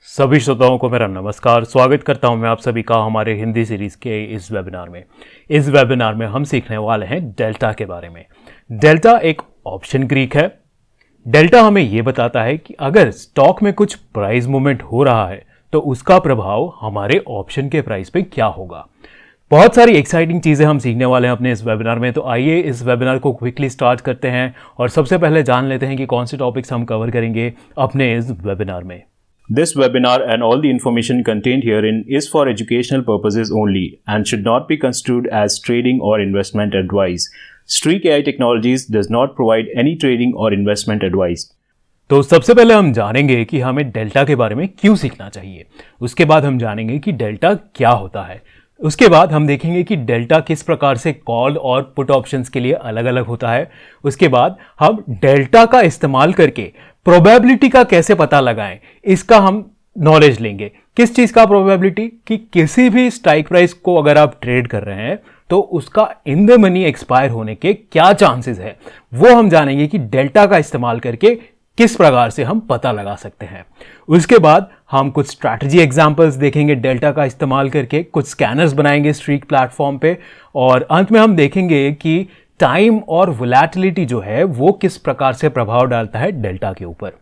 सभी श्रोताओं को मेरा नमस्कार। स्वागत करता हूं मैं आप सभी का हमारे हिंदी सीरीज के इस वेबिनार में। इस वेबिनार में हम सीखने वाले हैं डेल्टा के बारे में। डेल्टा एक ऑप्शन ग्रीक है। डेल्टा हमें यह बताता है कि अगर स्टॉक में कुछ प्राइस मूवमेंट हो रहा है तो उसका प्रभाव हमारे ऑप्शन के प्राइस पे क्या होगा। बहुत सारी एक्साइटिंग चीज़ें हम सीखने वाले हैं अपने इस वेबिनार में, तो आइए इस वेबिनार को क्विकली स्टार्ट करते हैं और सबसे पहले जान लेते हैं कि कौन से टॉपिक्स हम कवर करेंगे अपने इस वेबिनार में। This webinar and all the information contained herein is for educational purposes only and should not be construed as trading or investment advice. Streak AI Technologies does not provide any trading or investment advice. तो सबसे पहले हम जानेंगे कि हमें delta के बारे में क्यों सीखना चाहिए। उसके बाद हम जानेंगे कि डेल्टा क्या होता है। उसके बाद हम देखेंगे कि डेल्टा किस प्रकार से कॉल और पुट ऑप्शंस के लिए अलग अलग होता है। उसके बाद हम डेल्टा का इस्तेमाल करके प्रोबेबिलिटी का कैसे पता लगाएं, इसका हम नॉलेज लेंगे। किस चीज का प्रोबेबिलिटी? कि किसी भी स्ट्राइक प्राइस को अगर आप ट्रेड कर रहे हैं तो उसका इन द मनी एक्सपायर होने के क्या चांसेस है, वो हम जानेंगे कि डेल्टा का इस्तेमाल करके किस प्रकार से हम पता लगा सकते हैं। उसके बाद हम कुछ स्ट्रैटेजी एग्जांपल्स देखेंगे डेल्टा का इस्तेमाल करके, कुछ स्कैनर्स बनाएंगे स्ट्रीक प्लेटफॉर्म पे, और अंत में हम देखेंगे कि टाइम और वोलेटिलिटी जो है वो किस प्रकार से प्रभाव डालता है डेल्टा के ऊपर।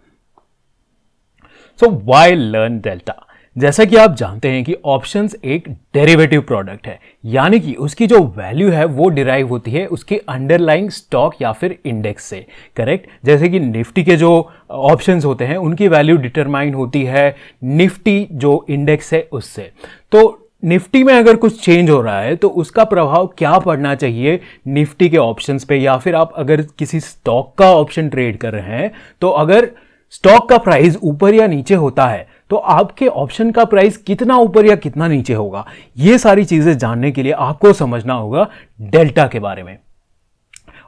So why learn delta? जैसा कि आप जानते हैं कि ऑप्शंस एक डेरिवेटिव प्रोडक्ट है, यानी कि उसकी जो वैल्यू है वो डिराइव होती है उसके अंडरलाइंग स्टॉक या फिर इंडेक्स से। करेक्ट? जैसे कि निफ्टी के जो ऑप्शंस होते हैं उनकी वैल्यू डिटरमाइन होती है निफ्टी जो इंडेक्स है उससे। तो निफ्टी में अगर कुछ चेंज हो रहा है तो उसका प्रभाव क्या पड़ना चाहिए निफ्टी के ऑप्शंस पे, या फिर आप अगर किसी स्टॉक का ऑप्शन ट्रेड कर रहे हैं तो अगर स्टॉक का प्राइस ऊपर या नीचे होता है तो आपके ऑप्शन का प्राइस कितना ऊपर या कितना नीचे होगा। ये सारी चीजें जानने के लिए आपको समझना होगा डेल्टा के बारे में।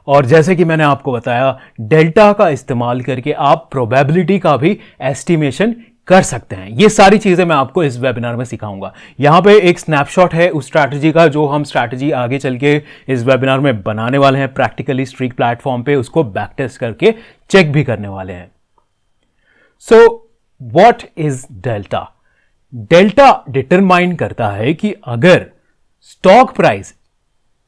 और जैसे कि मैंने आपको बताया, डेल्टा का इस्तेमाल करके आप प्रोबेबिलिटी का भी एस्टिमेशन कर सकते हैं। ये सारी चीजें मैं आपको इस वेबिनार में सिखाऊंगा। यहां पे एक स्नैपशॉट है उस स्ट्रैटेजी का जो हम स्ट्रैटेजी आगे चल के इस वेबिनार में बनाने वाले हैं प्रैक्टिकली स्ट्रीक प्लेटफॉर्म पे, उसको बैक टेस्ट करके चेक भी करने वाले हैं। So what is delta? Delta determine करता है कि अगर स्टॉक प्राइस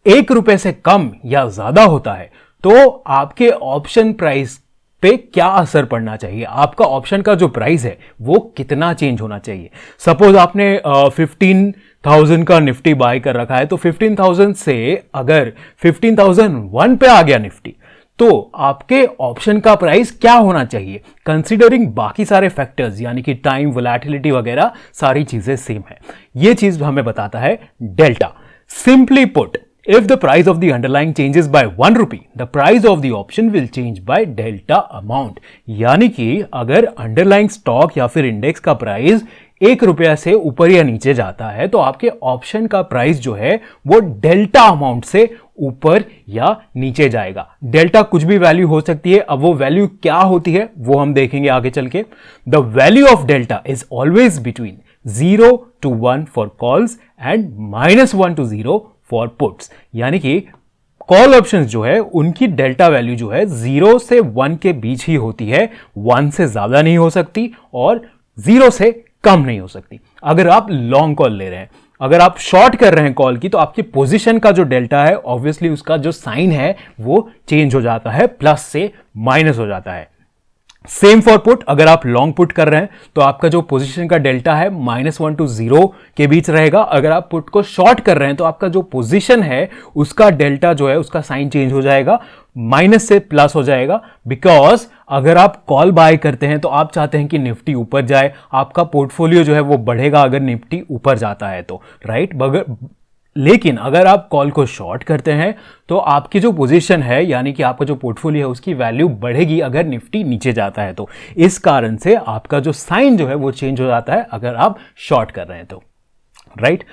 ₹1 से कम या ज्यादा होता है तो आपके ऑप्शन प्राइस पे क्या असर पड़ना चाहिए, आपका ऑप्शन का जो प्राइस है वो कितना चेंज होना चाहिए। सपोज आपने 15,000 का निफ्टी बाय कर रखा है, तो 15,000 से अगर 15,001 पे आ गया निफ्टी तो आपके ऑप्शन का प्राइस क्या होना चाहिए, कंसीडरिंग बाकी सारे फैक्टर्स यानी कि टाइम, वोलेटिलिटी वगैरह सारी चीजें सेम है। ये चीज हमें बताता है delta. Simply put, if the price of the underlying changes by ₹1, the price of the option will change by delta amount। यानी कि अगर अंडरलाइंग स्टॉक या फिर इंडेक्स का प्राइस ₹1 से ऊपर या नीचे जाता है तो आपके ऑप्शन का प्राइस जो है वो डेल्टा अमाउंट से ऊपर या नीचे जाएगा। डेल्टा कुछ भी वैल्यू हो सकती है। अब वो वैल्यू क्या होती है वो हम देखेंगे आगे चल के। The value of delta is always between 0 to 1 for calls and -1 to 0 for puts. यानी कि कॉल ऑप्शंस जो है उनकी डेल्टा वैल्यू जो है 0 से 1 के बीच ही होती है, 1 से ज्यादा नहीं हो सकती और 0 से कम नहीं हो सकती। अगर आप लॉन्ग कॉल ले रहे हैं, अगर आप शॉर्ट कर रहे हैं कॉल की, तो आपकी पोजीशन का जो डेल्टा है ऑब्वियसली उसका जो साइन है वो चेंज हो जाता है, प्लस से माइनस हो जाता है। सेम फॉर पुट, अगर आप लॉन्ग पुट कर रहे हैं तो आपका जो पोजीशन का डेल्टा है -1 to 0 के बीच रहेगा। अगर आप पुट को शॉर्ट कर रहे हैं तो आपका जो पोजीशन है उसका डेल्टा जो है उसका साइन चेंज हो जाएगा, माइनस से प्लस हो जाएगा। बिकॉज अगर आप कॉल बाय करते हैं तो आप चाहते हैं कि निफ्टी ऊपर जाए, आपका पोर्टफोलियो जो है वो बढ़ेगा अगर निफ्टी ऊपर जाता है तो, राइट। लेकिन अगर आप कॉल को शॉर्ट करते हैं तो आपकी जो पोजीशन है यानी कि आपका जो पोर्टफोलियो है उसकी वैल्यू बढ़ेगी अगर निफ्टी नीचे जाता है तो। इस कारण से आपका जो साइन जो है वो चेंज हो जाता है अगर आप शॉर्ट कर रहे हैं तो, राइट।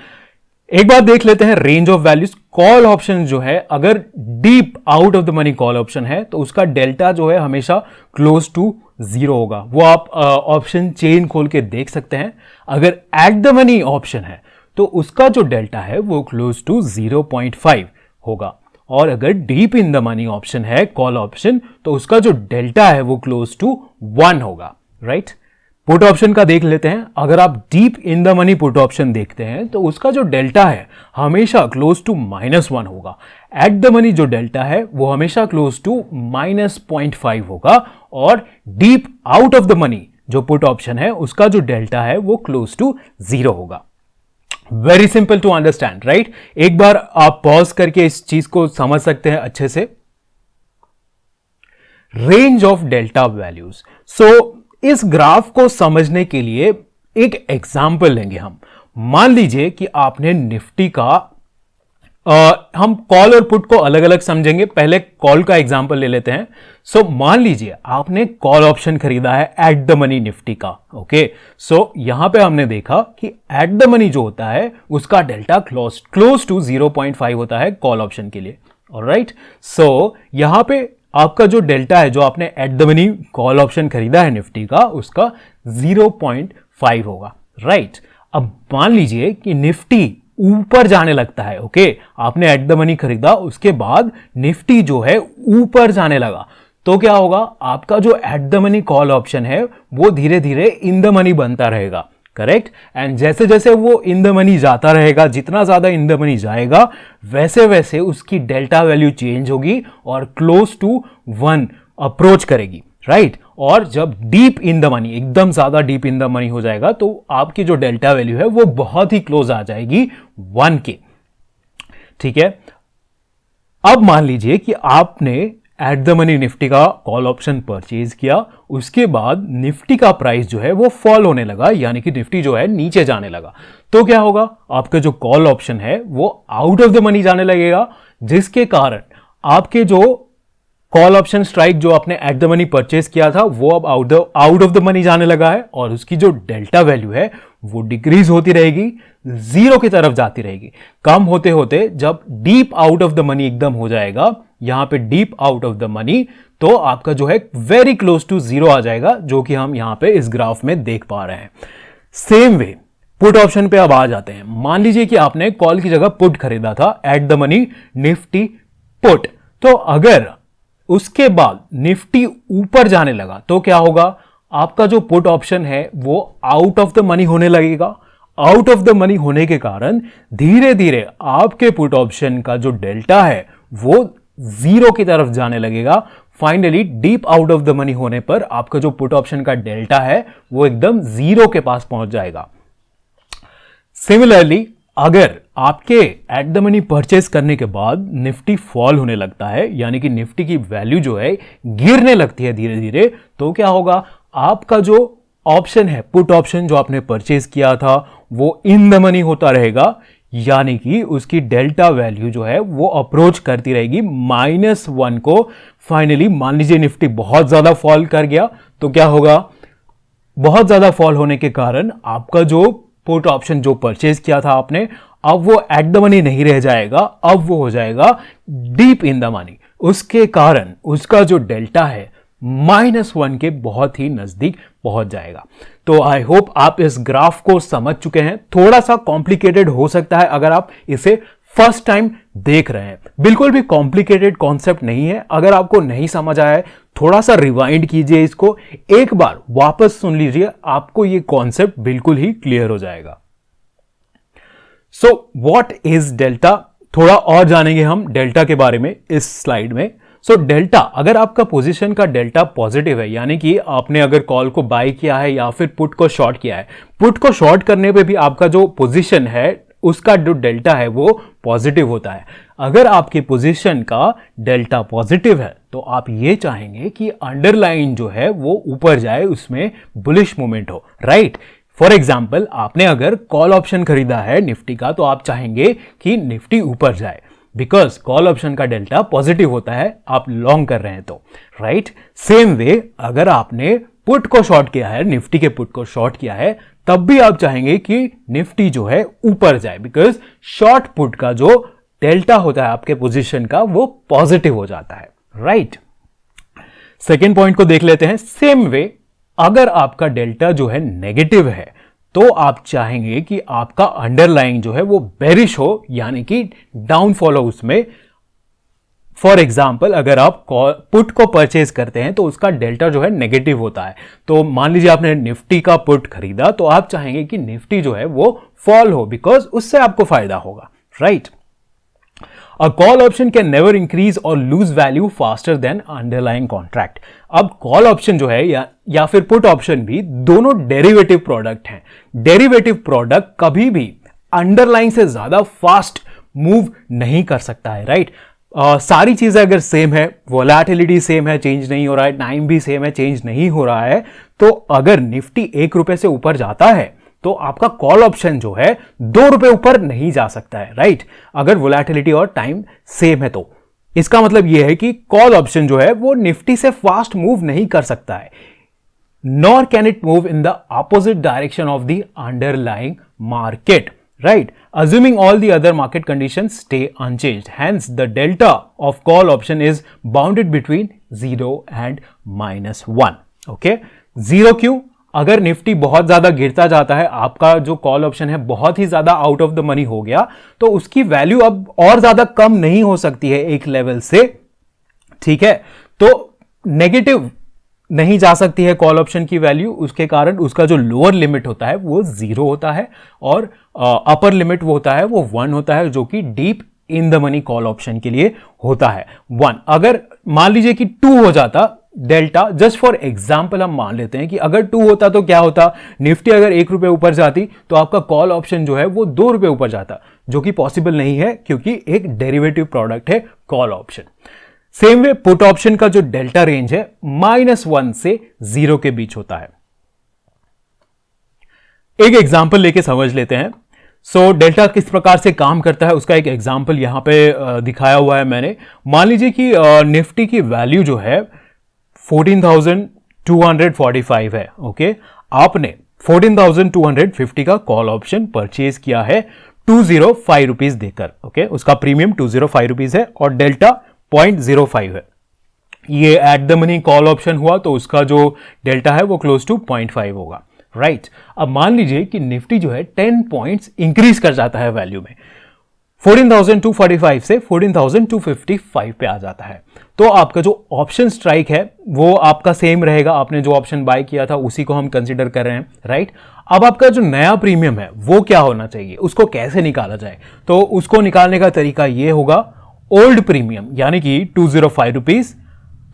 एक बात देख लेते हैं range of values. Call option जो है अगर deep out of the money call option है तो उसका डेल्टा जो है हमेशा क्लोज टू 0 होगा। वो आप ऑप्शन चेन खोल के देख सकते हैं। अगर एट द मनी ऑप्शन है तो उसका जो डेल्टा है वो क्लोज टू 0.5 होगा, और अगर deep in the money option है कॉल ऑप्शन तो उसका जो डेल्टा है वो क्लोज टू 1 होगा, राइट। पुट ऑप्शन का देख लेते हैं। अगर आप deep in the money put option देखते हैं तो उसका जो डेल्टा है हमेशा क्लोज टू -1 होगा। एट द मनी जो डेल्टा है वो हमेशा क्लोज टू -0.5 होगा, और deep out of the money जो पुट ऑप्शन है उसका जो डेल्टा है वो क्लोज टू 0 होगा। Very simple to understand, right? एक बार आप पॉज करके इस चीज को समझ सकते हैं अच्छे से। Range of delta values. So इस ग्राफ को समझने के लिए एक एग्जाम्पल लेंगे हम। मान लीजिए कि आपने निफ्टी का हम कॉल और पुट को अलग अलग समझेंगे। पहले कॉल का एग्जाम्पल ले लेते हैं। सो मान लीजिए आपने कॉल ऑप्शन खरीदा है एट द मनी निफ्टी का। ओके, सो यहां पे हमने देखा कि एट द मनी जो होता है उसका डेल्टा क्लोज टू 0.5 होता है कॉल ऑप्शन के लिए। ऑलराइट, सो यहां पे आपका जो डेल्टा है जो आपने at the money call option खरीदा है निफ्टी का, उसका 0.5 होगा। राइट, अब मान लीजिए कि निफ्टी ऊपर जाने लगता है। ओके, आपने एट द मनी खरीदा, उसके बाद निफ्टी जो है ऊपर जाने लगा, तो क्या होगा? आपका जो at the money call option है वो धीरे धीरे इन द मनी बनता रहेगा। करेक्ट? एंड जैसे जैसे वो इन द मनी जाता रहेगा, जितना ज्यादा इन द मनी जाएगा वैसे वैसे उसकी डेल्टा वैल्यू चेंज होगी और क्लोज टू 1 अप्रोच करेगी। राइट, और जब डीप इन द मनी, एकदम ज्यादा डीप इन द मनी हो जाएगा तो आपकी जो डेल्टा वैल्यू है वो बहुत ही क्लोज आ जाएगी 1 के। ठीक है, अब मान लीजिए कि आपने एट द मनी निफ्टी का कॉल ऑप्शन परचेज किया, उसके बाद निफ्टी का प्राइस जो है वो फॉल होने लगा, यानी कि निफ्टी जो है नीचे जाने लगा, तो क्या होगा? आपका जो कॉल ऑप्शन है वो आउट ऑफ द मनी जाने लगेगा, जिसके कारण आपके जो कॉल ऑप्शन स्ट्राइक जो आपने एट द मनी परचेज किया था वो अब आउट ऑफ द मनी जाने लगा है, और उसकी जो डेल्टा वैल्यू है वो डिक्रीज होती रहेगी, 0 की तरफ जाती रहेगी। कम होते होते जब deep out of the money एकदम हो जाएगा, यहां पे deep out of the money, तो आपका जो है वेरी क्लोज टू 0 आ जाएगा, जो कि हम यहां पे इस ग्राफ में देख पा रहे हैं। सेम वे पुट ऑप्शन पे अब आ जाते हैं। मान लीजिए कि आपने कॉल की जगह पुट खरीदा था at the money Nifty put, तो अगर उसके बाद निफ्टी ऊपर जाने लगा तो क्या होगा? आपका जो पुट ऑप्शन है वो आउट ऑफ द मनी होने लगेगा। आउट ऑफ द मनी होने के कारण धीरे धीरे आपके पुट ऑप्शन का जो डेल्टा है वो 0 की तरफ जाने लगेगा। Finally deep out of the money होने पर आपका जो पुट ऑप्शन का डेल्टा है वो एकदम 0 के पास पहुंच जाएगा। सिमिलरली अगर आपके एट द मनी परचेस करने के बाद निफ्टी फॉल होने लगता है, यानी कि निफ्टी की वैल्यू जो है गिरने लगती है धीरे धीरे, तो क्या होगा? आपका जो ऑप्शन है पुट ऑप्शन जो आपने परचेज किया था वो इन द मनी होता रहेगा, यानी कि उसकी डेल्टा वैल्यू जो है वो अप्रोच करती रहेगी -1 को। फाइनली मान लीजिए निफ्टी बहुत ज्यादा फॉल कर गया, तो क्या होगा? बहुत ज्यादा फॉल होने के कारण आपका जो पुट ऑप्शन जो परचेज किया था आपने, अब वो एट द मनी नहीं रह जाएगा, अब वो हो जाएगा डीप इन द मनी। उसके कारण उसका जो डेल्टा है -1 के बहुत ही नजदीक पहुंच जाएगा। तो आई होप आप इस ग्राफ को समझ चुके हैं। थोड़ा सा कॉम्प्लिकेटेड हो सकता है अगर आप इसे फर्स्ट टाइम देख रहे हैं, बिल्कुल भी कॉम्प्लिकेटेड कॉन्सेप्ट नहीं है। अगर आपको नहीं समझ आया है, थोड़ा सा रिवाइंड कीजिए, इसको एक बार वापस सुन लीजिए, आपको ये कॉन्सेप्ट बिल्कुल ही क्लियर हो जाएगा। So what is delta? थोड़ा और जानेंगे हम डेल्टा के बारे में इस स्लाइड में। सो डेल्टा, अगर आपका पोजीशन का डेल्टा पॉजिटिव है, यानी कि आपने अगर कॉल को बाय किया है या फिर पुट को शॉर्ट किया है, पुट को शॉर्ट करने पे भी आपका जो पोजीशन है उसका जो डेल्टा है वो पॉजिटिव होता है। अगर आपके पोजीशन का डेल्टा पॉजिटिव है तो आप ये चाहेंगे कि अंडरलाइन जो है वो ऊपर जाए, उसमें बुलिश मूवमेंट हो। राइट, फॉर एग्जाम्पल आपने अगर कॉल ऑप्शन खरीदा है निफ्टी का, तो आप चाहेंगे कि निफ्टी ऊपर जाए, बिकॉज कॉल ऑप्शन का डेल्टा पॉजिटिव होता है, आप लॉन्ग कर रहे हैं तो। राइट, सेम वे अगर आपने पुट को शॉर्ट किया है, निफ्टी के पुट को शॉर्ट किया है, तब भी आप चाहेंगे कि निफ्टी जो है ऊपर जाए, बिकॉज शॉर्ट पुट का जो डेल्टा होता है आपके पोजीशन का वो पॉजिटिव हो जाता है। राइट, सेकेंड पॉइंट को देख लेते हैं। सेम वे अगर आपका डेल्टा जो है नेगेटिव है तो आप चाहेंगे कि आपका अंडरलाइंग जो है वो बेरिश हो, यानी कि डाउनफॉल हो उसमें। फॉर एग्जाम्पल अगर आप पुट को परचेज करते हैं तो उसका डेल्टा जो है नेगेटिव होता है। तो मान लीजिए आपने निफ्टी का पुट खरीदा तो आप चाहेंगे कि निफ्टी जो है वो फॉल हो, बिकॉज उससे आपको फायदा होगा, right. A call option can never increase or lose value faster than underlying contract। अब कॉल ऑप्शन जो है या फिर पुट ऑप्शन भी दोनों डेरिवेटिव प्रोडक्ट हैं। डेरिवेटिव प्रोडक्ट कभी भी अंडरलाइन से ज्यादा फास्ट मूव नहीं कर सकता है, राइट। सारी चीजें अगर सेम है, वोलेटिलिटी सेम है, चेंज नहीं हो रहा है, टाइम भी सेम है, चेंज नहीं हो रहा है, तो अगर निफ्टी 1 रुपए से ऊपर जाता है तो आपका कॉल ऑप्शन जो है 2 रुपए ऊपर नहीं जा सकता है, राइट। अगर वोलेटिलिटी और टाइम सेम है तो इसका मतलब यह है कि कॉल ऑप्शन जो है वो निफ्टी से फास्ट मूव नहीं कर सकता है, nor can it move in the opposite direction of the underlying market, right, assuming all the other market conditions stay unchanged. Hence the delta of call option is bounded between 0 and -1. okay, 0 क्यों? अगर Nifty बहुत ज्यादा गिरता जाता है, आपका जो call option है बहुत ही ज्यादा आउट ऑफ द मनी हो गया, तो उसकी वैल्यू अब और ज्यादा कम नहीं हो सकती है एक लेवल से, ठीक है। तो नेगेटिव नहीं जा सकती है कॉल ऑप्शन की वैल्यू, उसके कारण उसका जो लोअर लिमिट होता है वो 0 होता है और अपर लिमिट वो होता है वो 1 होता है, जो कि deep in the money call option के लिए होता है 1। अगर मान लीजिए कि 2 हो जाता डेल्टा, जस्ट फॉर एग्जांपल हम मान लेते हैं कि अगर 2 होता तो क्या होता, निफ्टी अगर 1 रुपए ऊपर जाती तो आपका कॉल ऑप्शन जो है वो 2 रुपए ऊपर जाता, जो कि पॉसिबल नहीं है क्योंकि एक डेरिवेटिव प्रोडक्ट है call option. Same way put option का जो डेल्टा रेंज है -1 से 0 के बीच होता है। एक एग्जांपल लेके समझ लेते हैं। सो डेल्टा किस प्रकार से काम करता है उसका एक एग्जांपल यहां पे दिखाया हुआ है मैंने। मान लीजिए कि निफ्टी की वैल्यू जो है 14,245 है, ओके। आपने 14,250 का कॉल ऑप्शन परचेज किया है 205 रुपीज देकर, ओके। उसका प्रीमियम 205 रुपीज है और डेल्टा 0.05 है। ये at the money call option हुआ तो उसका जो डेल्टा है वो क्लोज टू 0.5 होगा, राइट। अब मान लीजिए कि निफ्टी जो है 10 पॉइंट्स इंक्रीज कर जाता है वैल्यू में, 14,245 से 14,255 पे आ जाता है, तो आपका जो ऑप्शन स्ट्राइक है वो आपका सेम रहेगा। आपने जो ऑप्शन बाय किया था उसी को हम कंसीडर कर रहे हैं, राइट। अब आपका जो नया प्रीमियम है वो क्या होना चाहिए, उसको कैसे निकाला जाए, तो उसको निकालने का तरीका ये होगा, ओल्ड प्रीमियम यानी कि 205 rupees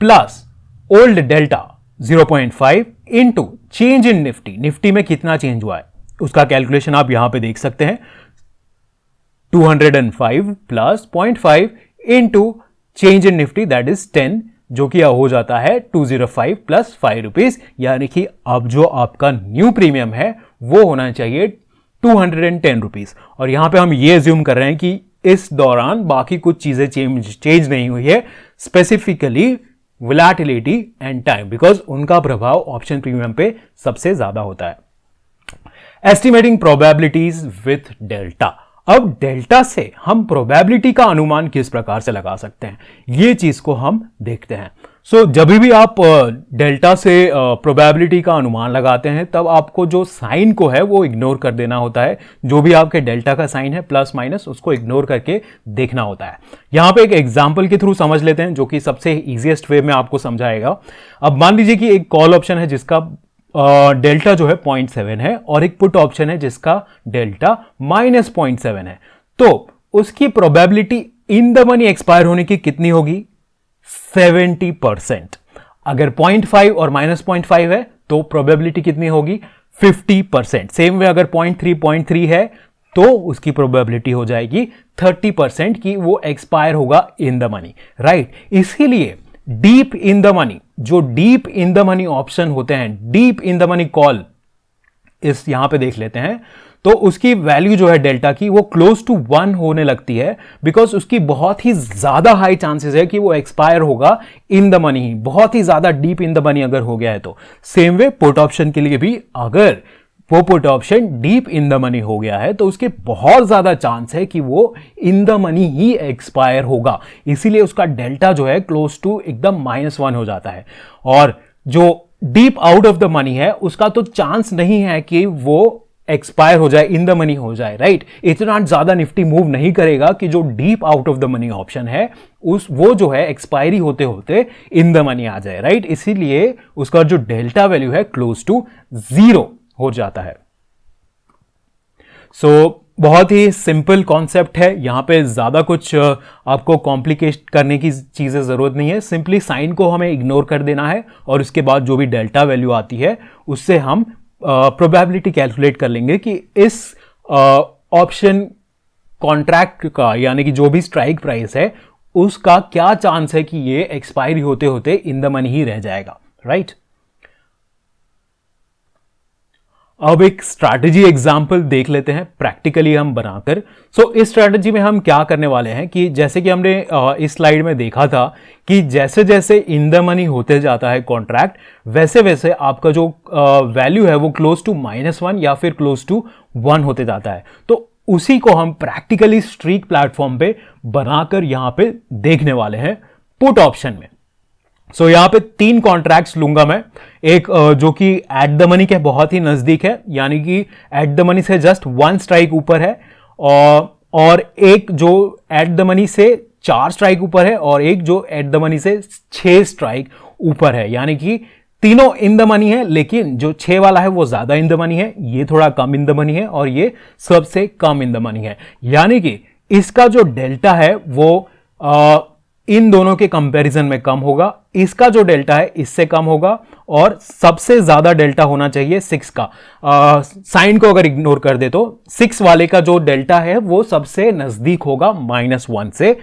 plus old delta 0.5 into change in Nifty, Nifty में कितना चेंज हुआ है उसका कैलकुलेशन आप यहां पे देख सकते हैं, 205 plus 0.5 into change in Nifty that is 10, जो कि हो जाता है 205 प्लस 5 रुपीज, यानी कि अब जो आपका न्यू प्रीमियम है वो होना चाहिए 210 रुपीज। और यहां पे हम ये एज्यूम कर रहे हैं कि इस दौरान बाकी कुछ चीजें चेंज नहीं हुई है, specifically volatility and time, because उनका प्रभाव ऑप्शन प्रीमियम पे सबसे ज्यादा होता है। Estimating probabilities with delta. अब डेल्टा से हम प्रोबेबिलिटी का अनुमान किस प्रकार से लगा सकते हैं, ये चीज को हम देखते हैं। सो जब भी आप डेल्टा से प्रोबेबिलिटी का अनुमान लगाते हैं तब आपको जो साइन को है वो इग्नोर कर देना होता है, जो भी आपके डेल्टा का साइन है प्लस माइनस उसको इग्नोर करके देखना होता है। यहां पे एक एग्जांपल के थ्रू समझ लेते हैं जो कि सबसे इजीएस्ट वे में आपको समझाएगा। अब मान लीजिए कि एक कॉल ऑप्शन है जिसका डेल्टा जो है 0.7 है और एक पुट ऑप्शन है जिसका डेल्टा -0.7 है, तो उसकी probability in the money expire होने की कितनी होगी, 70%। अगर 0.5 और -0.5 है तो प्रोबेबिलिटी कितनी होगी, 50%। सेम वे अगर 0.3 है तो उसकी प्रोबेबिलिटी हो जाएगी 30% की वो एक्सपायर होगा इन द मनी, राइट। इसीलिए डीप इन द मनी, जो deep in the money option होते हैं, deep in the money call, इस यहां पे देख लेते हैं, तो उसकी वैल्यू जो है डेल्टा की वो क्लोज टू 1 होने लगती है, बिकॉज उसकी बहुत ही ज्यादा हाई चांसेस है कि वो एक्सपायर होगा इन द मनी ही, बहुत ही ज्यादा डीप इन द मनी अगर हो गया है तो। सेम वे पुट ऑप्शन के लिए भी अगर वो put option deep in the money हो गया है तो उसके बहुत ज्यादा चांस है कि वो in the money he expire होगा, इसीलिए उसका डेल्टा जो है क्लोज टू एकदम -1 हो जाता है। और जो deep out of the money है उसका तो चांस नहीं है कि वो एक्सपायर हो जाए, इन द मनी हो जाए, राइट। इतना ज्यादा निफ्टी मूव नहीं करेगा कि जो deep out of the money option है वो जो है एक्सपायरी होते होते इन द मनी आ जाए, राइट। इसीलिए उसका जो डेल्टा वैल्यू है क्लोज टू 0 हो जाता है। बहुत ही सिंपल कॉन्सेप्ट है, यहां पे ज्यादा कुछ आपको कॉम्प्लिकेट करने की चीजें जरूरत नहीं है। सिंपली साइन को हमें इग्नोर कर देना है और उसके बाद जो भी डेल्टा वैल्यू आती है उससे हम प्रोबेबिलिटी कैलकुलेट कर लेंगे कि इस ऑप्शन कॉन्ट्रैक्ट का, यानी कि जो भी स्ट्राइक प्राइस है उसका क्या चांस है कि ये एक्सपायरी होते होते इन द मनी ही रह जाएगा, राइट। अब एक स्ट्रैटेजी एग्जांपल देख लेते हैं प्रैक्टिकली हम बनाकर। इस स्ट्रैटेजी में हम क्या करने वाले हैं कि जैसे कि हमने इस स्लाइड में देखा था कि जैसे जैसे इन द मनी होते जाता है कॉन्ट्रैक्ट, वैसे वैसे आपका जो वैल्यू है वो क्लोज टू -1 या फिर क्लोज टू 1 होते जाता है। तो उसी को हम प्रैक्टिकली स्ट्रीक प्लेटफॉर्म पे बनाकर यहां पे देखने वाले हैं पुट ऑप्शन में। यहां पे 3 कॉन्ट्रैक्ट्स लूंगा मैं, एक जो कि एट द मनी के बहुत ही नजदीक है, यानी कि एट द मनी से जस्ट 1 स्ट्राइक ऊपर है, और एक जो एट द मनी से 4 स्ट्राइक ऊपर है, और एक जो एट द मनी से 6 स्ट्राइक ऊपर है। यानी कि तीनों इन द मनी है, लेकिन जो 6 वाला है वो ज्यादा इन द मनी है, ये थोड़ा कम इन द मनी है, और ये सबसे कम इन द मनी है। यानी कि इसका जो डेल्टा है वो इन दोनों के कंपैरिजन में कम होगा, इसका जो डेल्टा है इससे कम होगा, और सबसे ज्यादा डेल्टा होना चाहिए 6 का। साइन को अगर इग्नोर कर दे तो 6 वाले का जो डेल्टा है वो सबसे नजदीक होगा -1 से,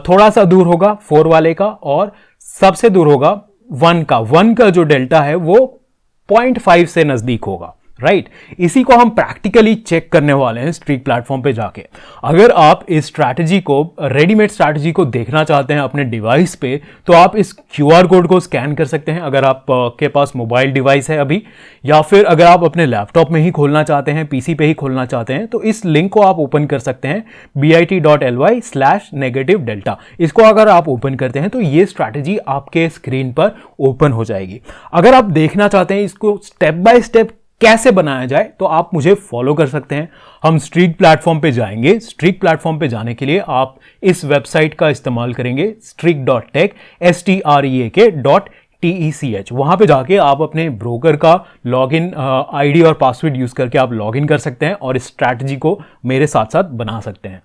थोड़ा सा दूर होगा 4 वाले का, और सबसे दूर होगा 1 का। 1 का जो डेल्टा है वो 0.5 से नजदीक होगा, राइट। इसी को हम प्रैक्टिकली चेक करने वाले हैं स्ट्रीक प्लेटफॉर्म पे जाके। अगर आप इस स्ट्रैटेजी को, रेडीमेड स्ट्रैटेजी को देखना चाहते हैं अपने डिवाइस पे, तो आप इस QR कोड को स्कैन कर सकते हैं अगर आप के पास मोबाइल डिवाइस है अभी, या फिर अगर आप अपने लैपटॉप में ही खोलना चाहते हैं, PC पे ही खोलना चाहते हैं, तो इस लिंक को आप ओपन कर सकते हैं bit.ly/negative-delta। इसको अगर आप ओपन करते हैं तो ये स्ट्रैटेजी आपके स्क्रीन पर ओपन हो जाएगी। अगर आप देखना चाहते हैं इसको स्टेप बाय स्टेप कैसे बनाया जाए, तो आप मुझे फॉलो कर सकते हैं। हम स्ट्रीक प्लेटफॉर्म पे जाएंगे। स्ट्रीक प्लेटफॉर्म पे जाने के लिए आप इस वेबसाइट का इस्तेमाल करेंगे, streak.tech, streak.tech। वहां पे जाके आप अपने ब्रोकर का लॉगिन आईडी और पासवर्ड यूज करके आप लॉगिन कर सकते हैं और इस स्ट्रैटेजी को मेरे साथ साथ बना सकते हैं।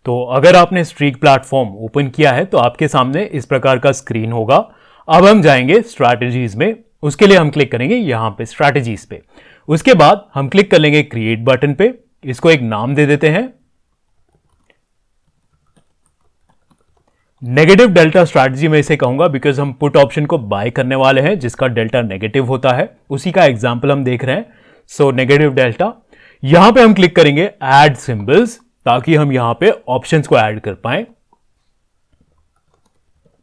तो अगर आपने स्ट्रीक प्लेटफॉर्म ओपन किया है तो आपके सामने इस प्रकार का स्क्रीन होगा। अब हम जाएंगे स्ट्रैटेजीज में। उसके लिए हम क्लिक करेंगे यहां पे स्ट्रैटेजीज पे। उसके बाद हम क्लिक कर लेंगे क्रिएट बटन पे। इसको एक नाम दे देते हैं नेगेटिव डेल्टा स्ट्रैटेजी। में इसे कहूंगा बिकॉज हम पुट ऑप्शन को बाय करने वाले हैं जिसका डेल्टा नेगेटिव होता है, उसी का एग्जाम्पल हम देख रहे हैं। सो नेगेटिव डेल्टा, यहां पे हम क्लिक करेंगे ऐड सिंबल्स, ताकि हम यहां पे ऑप्शंस को ऐड कर पाए।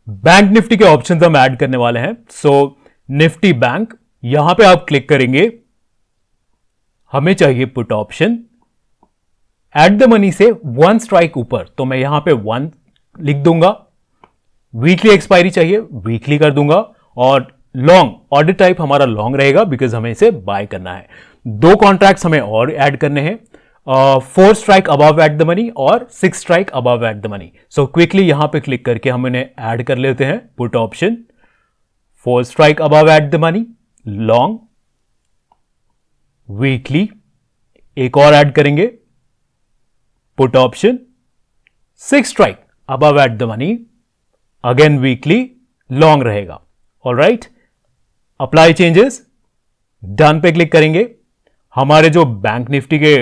बैंक निफ्टी के ऑप्शंस हम ऐड करने वाले हैं। सो निफ्टी बैंक, यहां पे आप क्लिक करेंगे, हमें चाहिए put option at the money से 1 स्ट्राइक ऊपर, तो मैं यहां पे 1 लिख दूंगा। वीकली एक्सपायरी चाहिए, वीकली कर दूंगा, और लॉन्ग ऑर्डर टाइप हमारा लॉन्ग रहेगा बिकॉज हमें इसे बाय करना है। 2 कॉन्ट्रैक्ट्स हमें और ऐड करने हैं, 4 strike above at the money और 6 strike above at the money. So quickly यहां पे क्लिक करके हम इन्हें ऐड कर लेते हैं। Put option 4 strike above at the money, long, weekly, एक और ऐड करेंगे put option 6 strike above at the money, again weekly, long रहेगा। ऑलराइट, अप्लाई चेंजेस, डन पे क्लिक करेंगे। हमारे जो बैंक निफ्टी के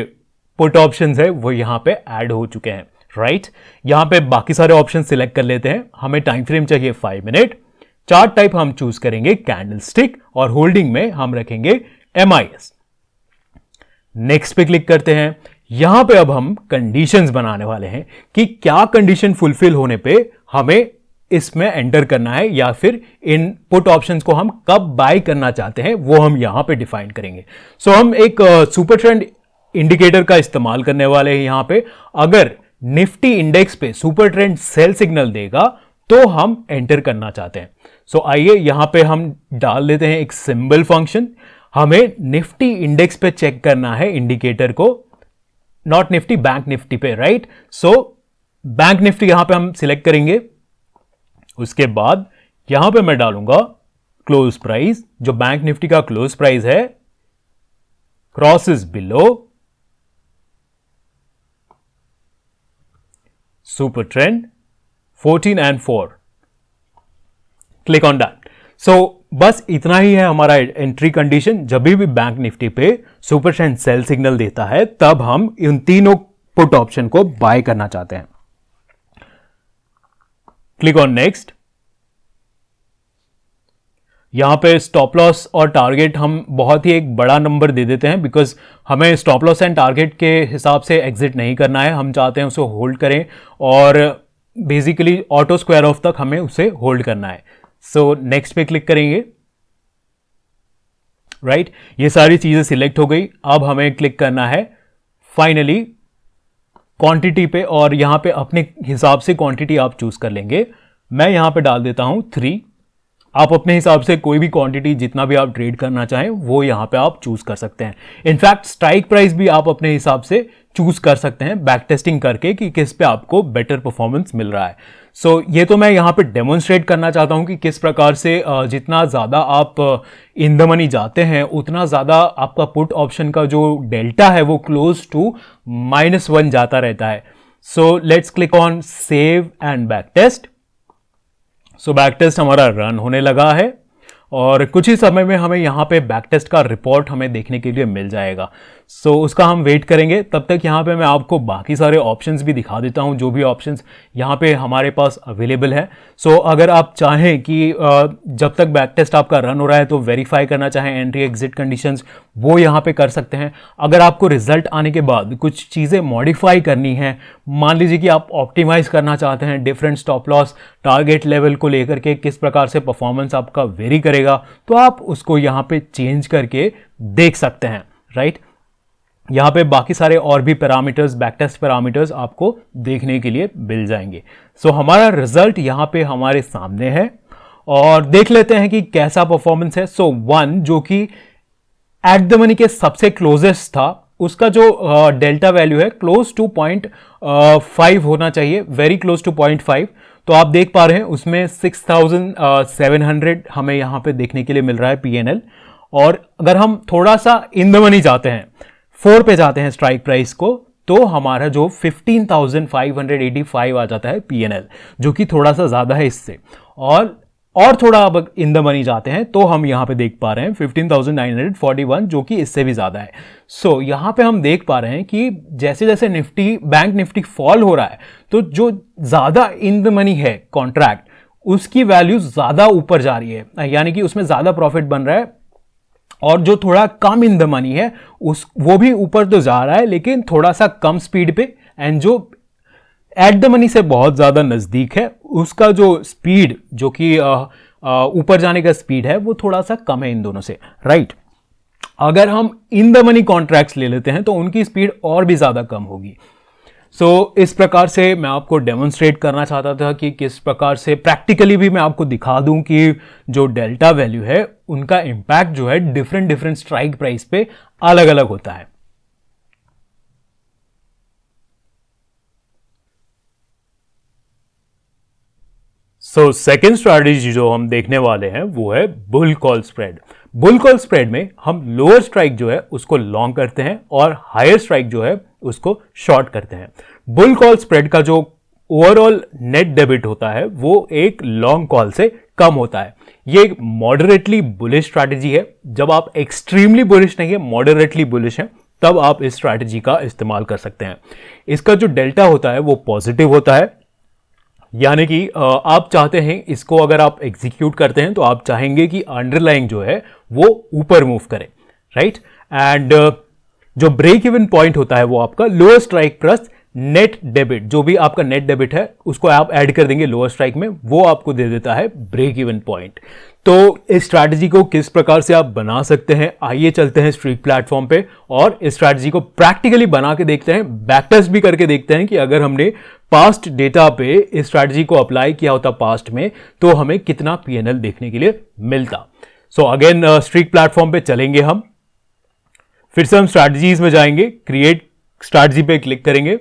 पुट ऑप्शंस है वो यहां पे ऐड हो चुके हैं, राइट। यहां पे बाकी सारे ऑप्शन सिलेक्ट कर लेते हैं। हमें टाइम फ्रेम चाहिए 5 मिनट। चार्ट टाइप हम चूज करेंगे कैंडल स्टिक, और होल्डिंग में हम रखेंगे MIS। नेक्स्ट पे क्लिक करते हैं। यहां पे अब हम कंडीशंस बनाने वाले हैं कि क्या कंडीशन फुलफिल होने पे हमें इसमें एंटर करना है, या फिर इन पुट ऑप्शंस को हम कब बाय करना चाहते हैं वो हम यहां पे डिफाइन करेंगे। सो हम एक सुपर ट्रेंड इंडिकेटर का इस्तेमाल करने वाले हैं यहां पे। अगर निफ्टी इंडेक्स पे सुपर ट्रेंड सेल सिग्नल देगा तो हम एंटर करना चाहते हैं। सो आइए यहां पे हम डाल लेते हैं एक सिंबल फंक्शन। हमें निफ्टी इंडेक्स पे चेक करना है इंडिकेटर को, नॉट निफ्टी, बैंक निफ्टी पे, राइट। सो बैंक निफ्टी यहां पे हम सिलेक्ट करेंगे। उसके बाद यहां पे मैं डालूंगा क्लोज प्राइस। जो बैंक निफ्टी का क्लोज प्राइस है crosses below super trend 14 and 4, click on that. So बस इतना ही है हमारा एंट्री कंडीशन। जब भी बैंक निफ्टी पे सुपर ट्रेंड सेल सिग्नल देता है तब हम इन तीनों पुट ऑप्शन को बाय करना चाहते हैं। Click on next. यहां पे स्टॉप लॉस और टारगेट हम बहुत ही एक बड़ा नंबर दे देते हैं, बिकॉज हमें स्टॉप लॉस एंड टारगेट के हिसाब से एग्जिट नहीं करना है। हम चाहते हैं उसे होल्ड करें और बेसिकली ऑटो स्क्वायर ऑफ तक हमें उसे होल्ड करना है। सो नेक्स्ट पे क्लिक करेंगे, राइट। ये सारी चीजें सिलेक्ट हो गई। अब हमें क्लिक करना है फाइनली क्वांटिटी पे, और यहां पे अपने हिसाब से क्वांटिटी आप चूज कर लेंगे। मैं यहां पे डाल देता हूं 3। आप अपने हिसाब से कोई भी क्वांटिटी जितना भी आप ट्रेड करना चाहें वो यहां पे आप चूज कर सकते हैं। इनफैक्ट स्ट्राइक प्राइस भी आप अपने हिसाब से चूज कर सकते हैं बैक टेस्टिंग करके कि किस पे आपको बेटर परफॉर्मेंस मिल रहा है। सो ये तो मैं यहां पे डेमोन्स्ट्रेट करना चाहता हूं कि किस प्रकार से जितना ज़्यादा आप इन द मनी जाते हैं उतना ज़्यादा आपका पुट ऑप्शन का जो डेल्टा है वो क्लोज टू -1 जाता रहता है। So let's click on save and back test. So back test हमारा रन होने लगा है और कुछ ही समय में हमें यहाँ पे बैक टेस्ट का रिपोर्ट हमें देखने के लिए मिल जाएगा। सो उसका हम वेट करेंगे। तब तक यहाँ पे मैं आपको बाकी सारे ऑप्शंस भी दिखा देता हूँ, जो भी ऑप्शंस यहाँ पे हमारे पास अवेलेबल है। सो अगर आप चाहें कि जब तक बैक टेस्ट आपका रन हो रहा है तो वेरीफाई करना चाहें एंट्री एग्जिट कंडीशंस, वो यहाँ पे कर सकते हैं। अगर आपको रिजल्ट आने के बाद कुछ चीज़ें मॉडिफाई करनी है, मान लीजिए कि आप ऑप्टिमाइज करना चाहते हैं different stop loss target level को लेकर के किस प्रकार से परफॉर्मेंस आपका वेरी करेगा, तो आप उसको यहाँ पे चेंज करके देख सकते हैं, राइट। यहाँ पे बाकी सारे और भी पैरामीटर्स, बैक टेस्ट पैरामीटर्स आपको देखने के लिए मिल जाएंगे। सो हमारा रिजल्ट यहाँ पे हमारे सामने है और देख लेते हैं कि कैसा परफॉर्मेंस है। सो 1 जो कि एट द मनी के सबसे क्लोजेस्ट था, उसका जो डेल्टा वैल्यू है क्लोज टू 0.5 होना चाहिए, वेरी क्लोज टू 0.5। तो आप देख पा रहे हैं उसमें 6700 हमें यहाँ पे देखने के लिए मिल रहा है PNL। और अगर हम थोड़ा सा इन द मनी जाते हैं, 4 पे जाते हैं स्ट्राइक प्राइस को, तो हमारा जो 15,585 आ जाता है PNL, जो कि थोड़ा सा ज्यादा है इससे। और थोड़ा अब इन द मनी जाते हैं तो हम यहां पे देख पा रहे हैं 15,941, जो कि इससे भी ज्यादा है। सो यहां पे हम देख पा रहे हैं कि जैसे जैसे निफ्टी, बैंक निफ्टी फॉल हो रहा है तो जो ज्यादा इन द मनी है कॉन्ट्रैक्ट, उसकी वैल्यू ज्यादा ऊपर जा रही है, यानी कि उसमें ज्यादा प्रॉफिट बन रहा है। और जो थोड़ा कम इन द मनी है वो भी ऊपर तो जा रहा है लेकिन थोड़ा सा कम स्पीड पे, एंड जो एट द मनी से बहुत ज्यादा नजदीक है उसका जो स्पीड, जो कि ऊपर जाने का स्पीड है, वो थोड़ा सा कम है इन दोनों से, राइट। अगर हम इन द मनी कॉन्ट्रैक्ट्स ले लेते हैं तो उनकी स्पीड और भी ज्यादा कम होगी। सो इस प्रकार से मैं आपको डेमोन्स्ट्रेट करना चाहता था कि किस प्रकार से प्रैक्टिकली भी मैं आपको दिखा दूं कि जो डेल्टा वैल्यू है उनका इंपैक्ट जो है डिफरेंट स्ट्राइक प्राइस पे अलग अलग होता है। सो सेकेंड स्ट्रैटेजी जो हम देखने वाले हैं वो है bull call spread. Bull call spread में हम लोअर स्ट्राइक जो है उसको लॉन्ग करते हैं और हायर स्ट्राइक जो है उसको शॉर्ट करते हैं। बुल कॉल स्प्रेड का जो ओवरऑल नेट डेबिट होता है वो एक लॉन्ग कॉल से कम होता है। ये एक मॉडरेटली बुलिश स्ट्रैटेजी है। जब आप एक्सट्रीमली बुलिश नहीं है, मॉडरेटली बुलिश है, तब आप इस स्ट्रैटेजी का इस्तेमाल कर सकते हैं। इसका जो डेल्टा होता है वो पॉजिटिव होता है, यानी कि आप चाहते हैं इसको अगर आप एग्जीक्यूट करते हैं तो आप चाहेंगे कि अंडरलाइंग जो है वो ऊपर मूव करे, राइट। एंड जो ब्रेक इवन पॉइंट होता है वो आपका lower strike plus net debit, जो भी आपका नेट डेबिट है उसको आप ऐड कर देंगे लोअर स्ट्राइक में, वो आपको दे देता है ब्रेक इवन पॉइंट। तो इस स्ट्रैटेजी को किस प्रकार से आप बना सकते हैं, आइए चलते हैं स्ट्रीट प्लेटफॉर्म पे और इस स्ट्रैटेजी को प्रैक्टिकली बना के देखते हैं, बैक टेस्ट भी करके देखते हैं कि अगर हमने पास्ट डेटा पे इस स्ट्रैटेजी को अप्लाई किया होता पास्ट में तो हमें कितना PNL देखने के लिए मिलता। सो अगेन स्ट्रीक प्लेटफॉर्म पे चलेंगे हम, फिर से हम स्ट्रैटेजीज में जाएंगे, क्रिएट स्ट्रैटेजी पे क्लिक करेंगे,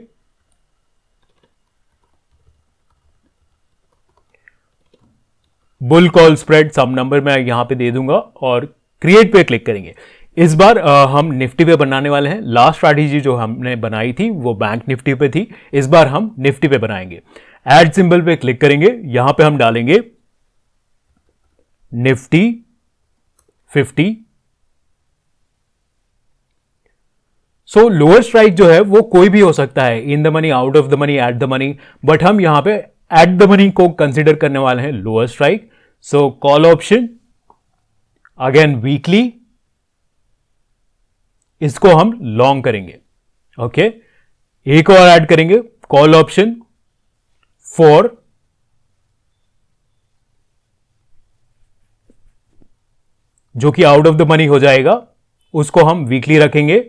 bull call spread some number मैं यहां पे दे दूंगा और क्रिएट पे क्लिक करेंगे। इस बार हम निफ्टी पे बनाने वाले हैं। लास्ट स्ट्रैटेजी जो हमने बनाई थी वो बैंक निफ्टी पे थी, इस बार हम निफ्टी पे बनाएंगे। ऐड सिंबल पे क्लिक करेंगे, यहां पे हम डालेंगे निफ्टी 50। सो लोअर स्ट्राइक जो है वो कोई भी हो सकता है, in the money, out of the money, at the money, but हम यहां पे एट द मनी को कंसिडर करने वाले हैं लोअर स्ट्राइक। सो कॉल ऑप्शन अगेन वीकली, इसको हम लॉन्ग करेंगे। ओके, एक और ऐड करेंगे, कॉल ऑप्शन फॉर जो कि आउट ऑफ द मनी हो जाएगा, उसको हम वीकली रखेंगे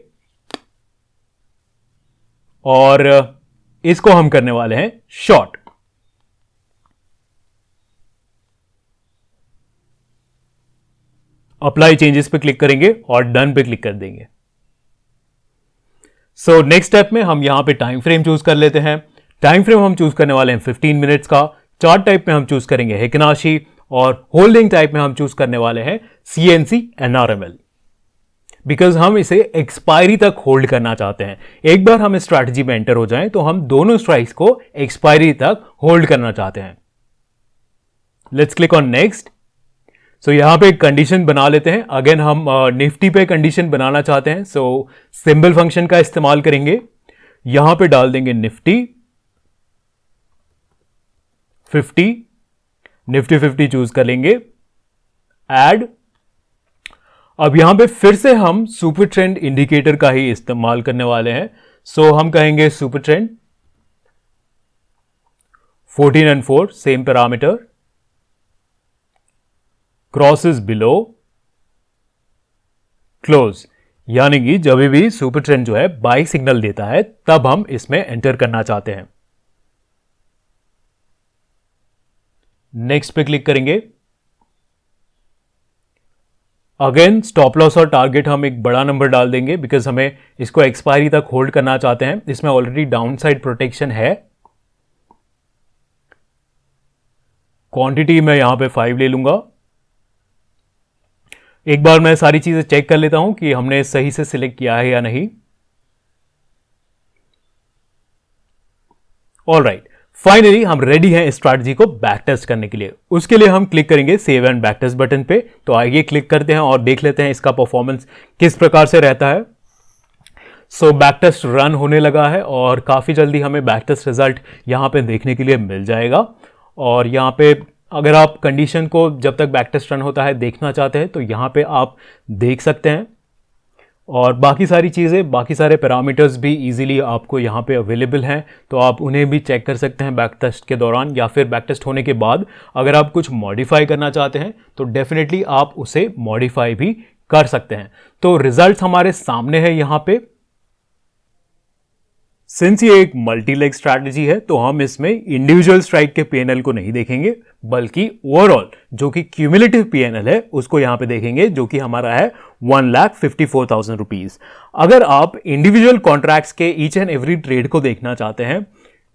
और इसको हम करने वाले हैं शॉर्ट। अप्लाई चेंजेस पे क्लिक करेंगे और डन पे क्लिक कर देंगे। सो नेक्स्ट स्टेप में हम यहां पे टाइम फ्रेम चूज कर लेते हैं। टाइम फ्रेम हम चूज करने वाले हैं 15 मिनट्स का। चार्ट टाइप में हम चूज करेंगे हिकनाशी और होल्डिंग टाइप में हम चूज करने वाले हैं CNC NRML, बिकॉज हम इसे एक्सपायरी तक होल्ड करना चाहते हैं। एक बार हम इस स्ट्रैटेजी में एंटर हो जाएं तो हम दोनों स्ट्राइक्स को एक्सपायरी तक होल्ड करना चाहते हैं। Let's click on next. So यहां पे एक कंडीशन बना लेते हैं। अगेन हम निफ्टी पे कंडीशन बनाना चाहते हैं, सो सिंबल फंक्शन का इस्तेमाल करेंगे। यहां पे डाल देंगे निफ्टी 50, निफ्टी 50 चूज कर लेंगे, ऐड। अब यहां पे फिर से हम सुपर ट्रेंड इंडिकेटर का ही इस्तेमाल करने वाले हैं। सो हम कहेंगे super trend 14 and 4 same parameter, crosses below close, यानी कि जब भी सुपर ट्रेंड जो है बाई सिग्नल देता है तब हम इसमें एंटर करना चाहते हैं। नेक्स्ट पे क्लिक करेंगे। अगेन स्टॉप लॉस और टारगेट हम एक बड़ा नंबर डाल देंगे, बिकॉज हमें इसको एक्सपायरी तक होल्ड करना चाहते हैं। इसमें ऑलरेडी डाउन साइड प्रोटेक्शन है। क्वांटिटी मैं यहां पे 5 ले लूंगा। एक बार मैं सारी चीजें चेक कर लेता हूं कि हमने सही से सिलेक्ट किया है या नहीं। ऑलराइट, फाइनली हम रेडी हैं इस स्ट्रैटेजी को बैक टेस्ट करने के लिए। उसके लिए हम क्लिक करेंगे save and back test button पे। तो आइए क्लिक करते हैं और देख लेते हैं इसका परफॉर्मेंस किस प्रकार से रहता है। सो बैक टेस्ट रन होने लगा है और काफी जल्दी हमें बैक टेस्ट रिजल्ट यहां पे देखने के लिए मिल जाएगा। और यहां पे अगर आप कंडीशन को जब तक बैक टेस्ट रन होता है देखना चाहते हैं तो यहां पे आप देख सकते हैं। और बाकी सारी चीज़ें, बाकी सारे पैरामीटर्स भी इजीली आपको यहाँ पे अवेलेबल हैं, तो आप उन्हें भी चेक कर सकते हैं बैक टेस्ट के दौरान या फिर बैक टेस्ट होने के बाद। अगर आप कुछ मॉडिफाई करना चाहते हैं तो डेफिनेटली आप उसे मॉडिफाई भी कर सकते हैं। तो रिजल्ट्स हमारे सामने है यहाँ पे। सिंस ये एक मल्टी लेग स्ट्रैटेजी है तो हम इसमें इंडिविजुअल स्ट्राइक के पीएनएल को नहीं देखेंगे, बल्कि ओवरऑल जो कि क्यूमुलेटिव पीएनएल है उसको यहां पे देखेंगे, जो कि हमारा है 1,54,000 रुपीज। अगर आप इंडिविजुअल कॉन्ट्रैक्ट्स के ईच एंड एवरी ट्रेड को देखना चाहते हैं,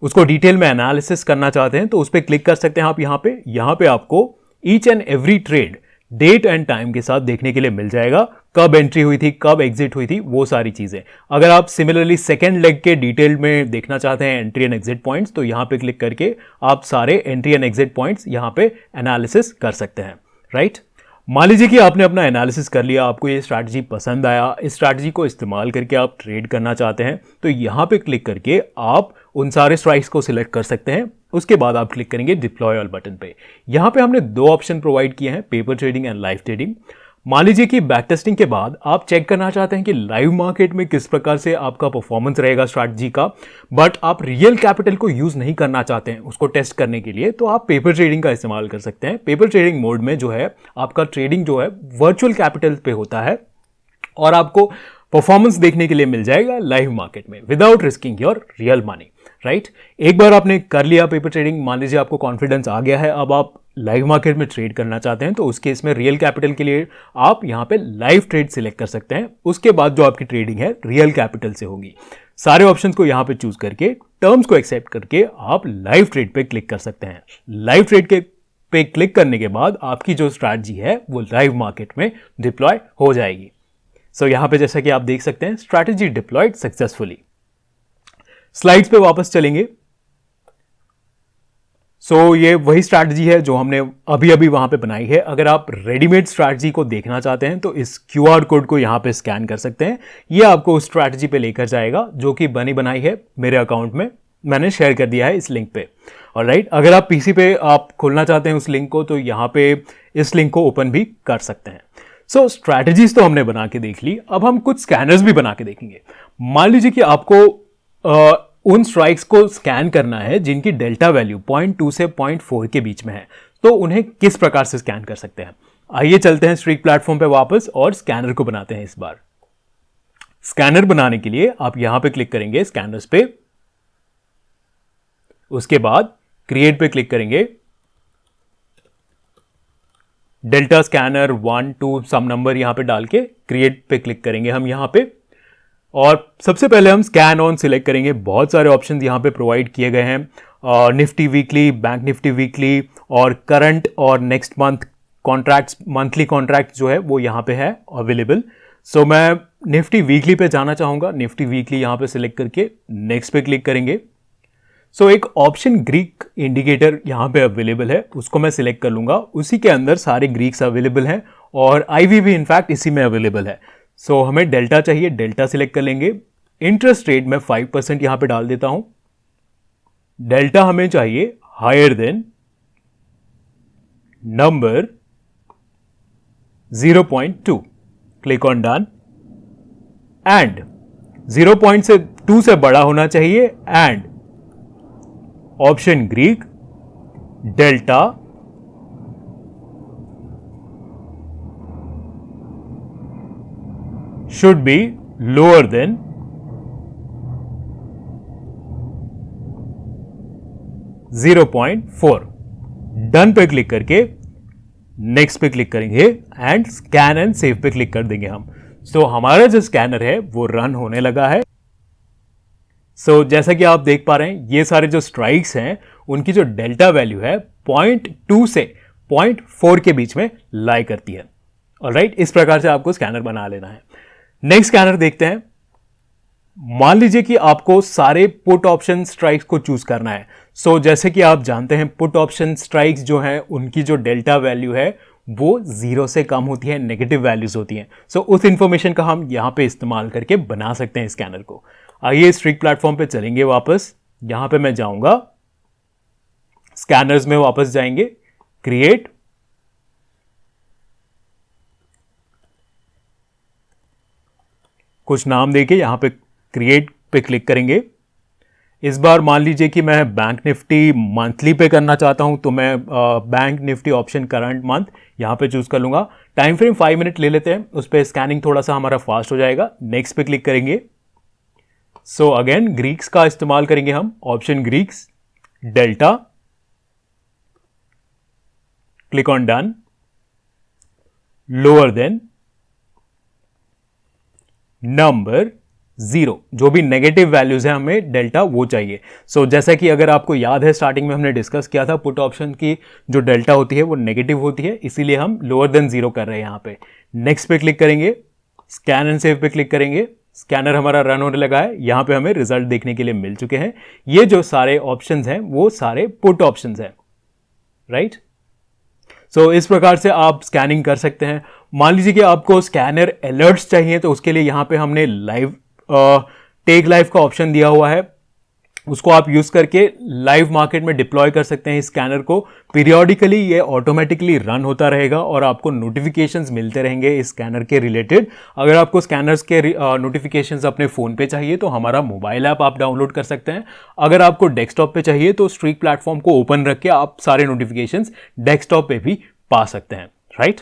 उसको डिटेल में एनालिसिस करना चाहते हैं, तो उस पर क्लिक कर सकते हैं आप। यहां पे आपको each and every trade date and time के साथ देखने के लिए मिल जाएगा, कब एंट्री हुई थी, कब एग्जिट हुई थी, वो सारी चीजें। अगर आप सिमिलरली सेकेंड लेग के डिटेल में देखना चाहते हैं एंट्री एंड एग्जिट पॉइंट्स, तो यहां पे क्लिक करके आप सारे एंट्री एंड एग्जिट पॉइंट्स यहां पे एनालिसिस कर सकते हैं। राइट, मान लीजिए कि आपने अपना एनालिसिस कर लिया, आपको ये स्ट्रैटेजी पसंद आया, इस स्ट्रैटेजी को इस्तेमाल करके आप ट्रेड करना चाहते हैं, तो यहां पे क्लिक करके आप उन सारे स्ट्राइक्स को सिलेक्ट कर सकते हैं। उसके बाद आप क्लिक करेंगे डिप्लॉय ऑल बटन पे। यहां पे हमने 2 ऑप्शन प्रोवाइड किए हैं, paper trading and live trading. मान लीजिए कि बैक टेस्टिंग के बाद आप चेक करना चाहते हैं कि लाइव मार्केट में किस प्रकार से आपका परफॉर्मेंस रहेगा स्ट्रैटेजी का, बट आप रियल कैपिटल को यूज नहीं करना चाहते हैं उसको टेस्ट करने के लिए, तो आप पेपर ट्रेडिंग का इस्तेमाल कर सकते हैं। पेपर ट्रेडिंग मोड में जो है आपका ट्रेडिंग जो है वर्चुअल कैपिटल पे होता है और आपको परफॉर्मेंस देखने के लिए मिल जाएगा लाइव मार्केट में without risking your real money. Right, एक बार आपने कर लिया पेपर ट्रेडिंग, मान लीजिए आपको कॉन्फिडेंस आ गया है, अब आप लाइव मार्केट में ट्रेड करना चाहते हैं तो उस केस में रियल कैपिटल के लिए आप यहाँ पे लाइव ट्रेड सिलेक्ट कर सकते हैं। उसके बाद जो आपकी ट्रेडिंग है रियल कैपिटल से होगी। सारे ऑप्शंस को यहाँ पे चूज करके टर्म्स को एक्सेप्ट करके आप लाइव ट्रेड पे क्लिक कर सकते हैं। लाइव ट्रेड के पे क्लिक करने के बाद आपकी जो स्ट्रैटेजी है वो लाइव मार्केट में डिप्लॉय हो जाएगी। सो यहाँ पे जैसा कि आप देख सकते हैं स्ट्रैटेजी डिप्लॉयड सक्सेसफुली। स्लाइड्स पे वापस चलेंगे। ये वही स्ट्रैटेजी है जो हमने अभी अभी वहां पे बनाई है। अगर आप रेडीमेड स्ट्रैटेजी को देखना चाहते हैं तो इस QR कोड को यहां पे स्कैन कर सकते हैं। ये आपको उस स्ट्रैटेजी पे लेकर जाएगा जो कि बनी बनाई है मेरे अकाउंट में, मैंने शेयर कर दिया है इस लिंक पे। ऑलराइट, अगर आप पीसी पे आप खोलना चाहते हैं उस लिंक को तो यहां पे इस लिंक को ओपन भी कर सकते हैं। स्ट्रैटेजीज तो हमने बना के देख ली, अब हम कुछ स्कैनर्स भी बना के देखेंगे। मान लीजिए कि आपको उन स्ट्राइक्स को स्कैन करना है जिनकी डेल्टा वैल्यू 0.2 से 0.4 के बीच में है, तो उन्हें किस प्रकार से स्कैन कर सकते हैं। आइए चलते हैं स्ट्रीक प्लेटफॉर्म पे वापस और स्कैनर को बनाते हैं। इस बार स्कैनर बनाने के लिए आप यहां पे क्लिक करेंगे स्कैनर्स पे, उसके बाद क्रिएट पे क्लिक करेंगे, डेल्टा स्कैनर 1 2 सम नंबर यहां पे डाल के क्रिएट पे क्लिक करेंगे हम यहां पे। और सबसे पहले हम स्कैन ऑन सिलेक्ट करेंगे। बहुत सारे ऑप्शन यहां पे प्रोवाइड किए गए हैं, Nifty weekly, bank Nifty weekly और करंट और next month contracts, monthly contract जो है वो यहां पे है अवेलेबल। मैं निफ्टी वीकली पे जाना चाहूंगा। निफ्टी वीकली यहां पे सिलेक्ट करके नेक्स्ट पे क्लिक करेंगे। एक ऑप्शन ग्रीक इंडिकेटर यहां पे अवेलेबल है, उसको मैं सिलेक्ट कर लूंगा। उसी के अंदर सारे ग्रीक्स अवेलेबल हैं और IV भी इनफैक्ट इसी में अवेलेबल है। हमें डेल्टा चाहिए, डेल्टा सिलेक्ट कर लेंगे। इंटरेस्ट रेट में 5% यहां पे डाल देता हूं। डेल्टा हमें चाहिए higher than number 0.2, click on done. And 0.2 से बड़ा होना चाहिए and option Greek delta should be lower than 0.4। Done पे क्लिक करके नेक्स्ट पे क्लिक करेंगे एंड स्कैन एंड सेव पे क्लिक कर देंगे हम। हमारा जो स्कैनर है वो रन होने लगा है। जैसा कि आप देख पा रहे हैं ये सारे जो स्ट्राइक्स हैं उनकी जो डेल्टा वैल्यू है 0.2 से 0.4 के बीच में लाई करती है। ऑलराइट, इस प्रकार से आपको स्कैनर बना लेना है। नेक्स्ट स्कैनर देखते हैं। मान लीजिए कि आपको सारे पुट ऑप्शन स्ट्राइक्स को चूज करना है। जैसे कि आप जानते हैं पुट ऑप्शन स्ट्राइक्स जो हैं उनकी जो डेल्टा वैल्यू है वो 0 से कम होती है, नेगेटिव वैल्यूज होती हैं। उस इंफॉर्मेशन का हम यहां पे इस्तेमाल करके बना सकते हैं स्कैनर को। आइए स्ट्रीक प्लेटफॉर्म पे चलेंगे वापस। यहां पे मैं जाऊंगा, स्कैनर्स में वापस जाएंगे, क्रिएट, कुछ नाम देके यहां पे क्रिएट पे क्लिक करेंगे। इस बार मान लीजिए कि मैं बैंक निफ्टी मंथली पे करना चाहता हूं तो मैं bank Nifty option current month यहां पे चूज कर लूंगा। टाइम फ्रेम 5 मिनट ले लेते हैं, उस पर स्कैनिंग थोड़ा सा हमारा फास्ट हो जाएगा। नेक्स्ट पे क्लिक करेंगे। अगेन ग्रीक्स का इस्तेमाल करेंगे हम, option Greeks delta, click on done, lower than number 0, जो भी नेगेटिव वैल्यूज है हमें डेल्टा वो चाहिए। जैसा कि अगर आपको याद है स्टार्टिंग में हमने डिस्कस किया था पुट ऑप्शन की जो डेल्टा होती है वो नेगेटिव होती है, इसीलिए हम लोअर देन 0 कर रहे हैं यहां पे। नेक्स्ट पे क्लिक करेंगे, स्कैन एंड सेव पे क्लिक करेंगे। स्कैनर हमारा रन होने लगा है, यहां पे हमें रिजल्ट देखने के लिए मिल चुके हैं। ये जो सारे ऑप्शंस हैं वो सारे पुट ऑप्शंस हैं, राइट। इस प्रकार से आप स्कैनिंग कर सकते हैं। मान लीजिए कि आपको स्कैनर अलर्ट्स चाहिए तो उसके लिए यहां पे हमने लाइव टेक लाइव का ऑप्शन दिया हुआ है, उसको आप यूज करके लाइव मार्केट में डिप्लॉय कर सकते हैं इस स्कैनर को। पीरियोडिकली ये ऑटोमेटिकली रन होता रहेगा और आपको नोटिफिकेशंस मिलते रहेंगे इस स्कैनर के रिलेटेड। अगर आपको स्कैनर्स के नोटिफिकेशंस अपने फोन पे चाहिए तो हमारा मोबाइल ऐप आप डाउनलोड कर सकते हैं। अगर आपको डेस्कटॉप पे चाहिए तो स्ट्रीक प्लेटफॉर्म को ओपन रख के आप सारे नोटिफिकेशंस डेस्कटॉप पे भी पा सकते हैं, राइट।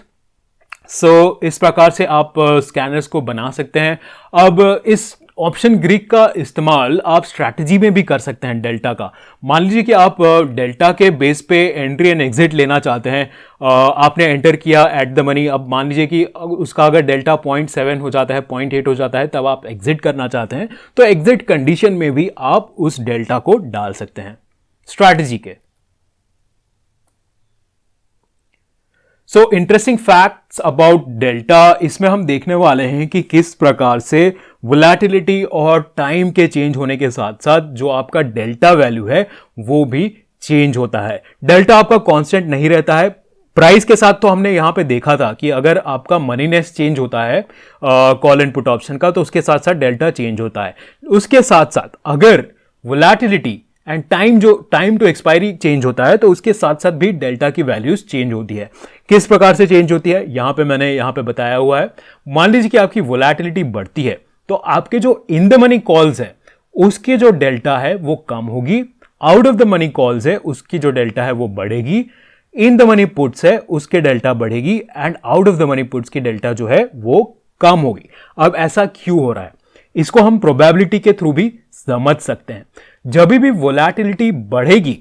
इस प्रकार से आप स्कैनर्स को बना सकते हैं। अब इस ऑप्शन ग्रीक का इस्तेमाल आप स्ट्रैटेजी में भी कर सकते हैं डेल्टा का। मान लीजिए कि आप डेल्टा के बेस पे एंट्री एंड एग्जिट लेना चाहते हैं, आपने एंटर किया एट द मनी, अब मान लीजिए कि उसका अगर डेल्टा 0.7 हो जाता है, 0.8 हो जाता है, तब आप एग्जिट करना चाहते हैं, तो एग्जिट कंडीशन में भी आप उस डेल्टा को डाल सकते हैं स्ट्रैटेजी के। So interesting facts about delta, इसमें हम देखने वाले हैं कि किस प्रकार से वोलेटिलिटी और टाइम के चेंज होने के साथ साथ जो आपका डेल्टा वैल्यू है वो भी चेंज होता है। डेल्टा आपका कांस्टेंट नहीं रहता है। प्राइस के साथ तो हमने यहां पे देखा था कि अगर आपका मनीनेस चेंज होता है कॉल एंड पुट ऑप्शन का, तो उसके साथ साथ डेल्टा चेंज होता है। उसके साथ साथ अगर volatility and time to expiry change होता है, तो उसके साथ साथ भी डेल्टा की वैल्यूज चेंज होती है। किस प्रकार से चेंज होती है मैंने यहां पे बताया हुआ है। मान लीजिए कि आपकी वोलेटिलिटी बढ़ती है, तो आपके जो इन द मनी कॉल्स है उसके जो डेल्टा है वो कम होगी, out of the money calls है उसकी जो डेल्टा है वो बढ़ेगी, इन द मनी पुट्स है उसके डेल्टा बढ़ेगी, and out of the money puts की डेल्टा जो है वो कम होगी। अब ऐसा क्यों हो रहा है, इसको हम प्रोबेबिलिटी के थ्रू भी समझ सकते हैं। जब भी वोलेटिलिटी बढ़ेगी,